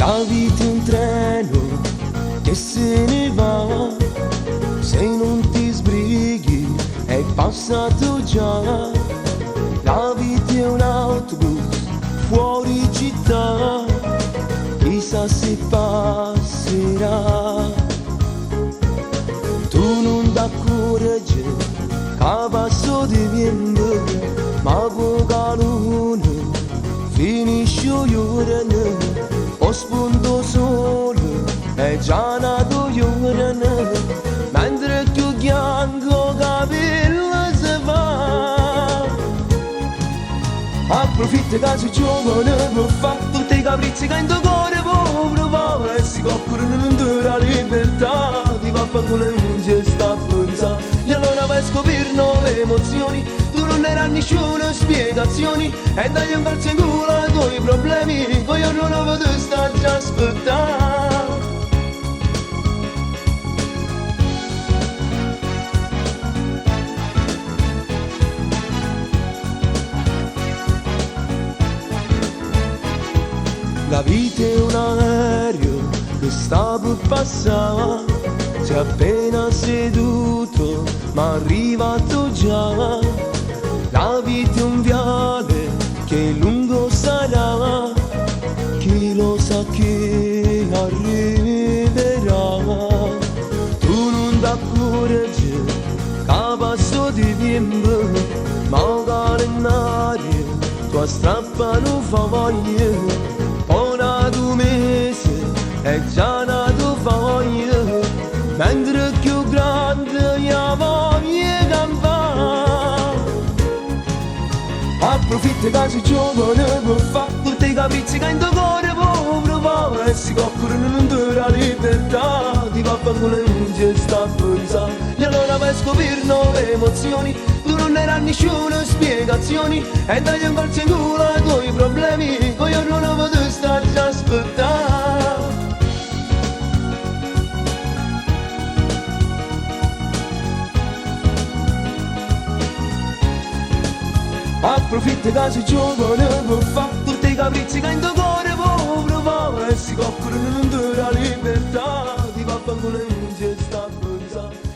La vita è un treno che se ne va, se non ti sbrighi è passato già. La vita è un autobus fuori città, chissà se passerà. Tu non dà coraggio, cavasso di vento, ma poca luna finisce l'ora, o spunto sole è già nato l'ora, mentre più bianco capello si fa. Approfitta che sei giovane per fare tutti i capricci che in tuo cuore povero va, e si coccorano non dura libertà, ti va a fanculo e non ci sta a pensare. E allora vai a scoprire nuove emozioni, tu non era nessuna spiegazioni, e dagli un calcio in culo ai tuoi problemi, poi io non avevo sta già aspettare. La vita è un aereo che sta per passare, sei appena seduto ma arrivato già. La vita è un viale che lungo sarà, chi lo sa che arriverà. Tu non dà coraggio, capasso di tempo, magari in aria, tua strappa non fa voglia. Un mese è già nato voglia, mentre più grande la voglia campare. Approfitta che sei giovane per fare tutti i capricci che in tuo cuore povero va, e si coccorano non dura libertà, ti va a fanculo e non ci sta a pensare. E allora vai a scoprire nuove emozioni, tu non era nessuna spiegazioni, e dagli un calcio in culo ai tuoi problemi, poi io non avevo sta già aspettare. Approfitta che sei giovane per fare tutti i capricci che in tuo cuore povero va, e si coccorano non dura libertà, ti va a fanculo e non ci sta a pensare.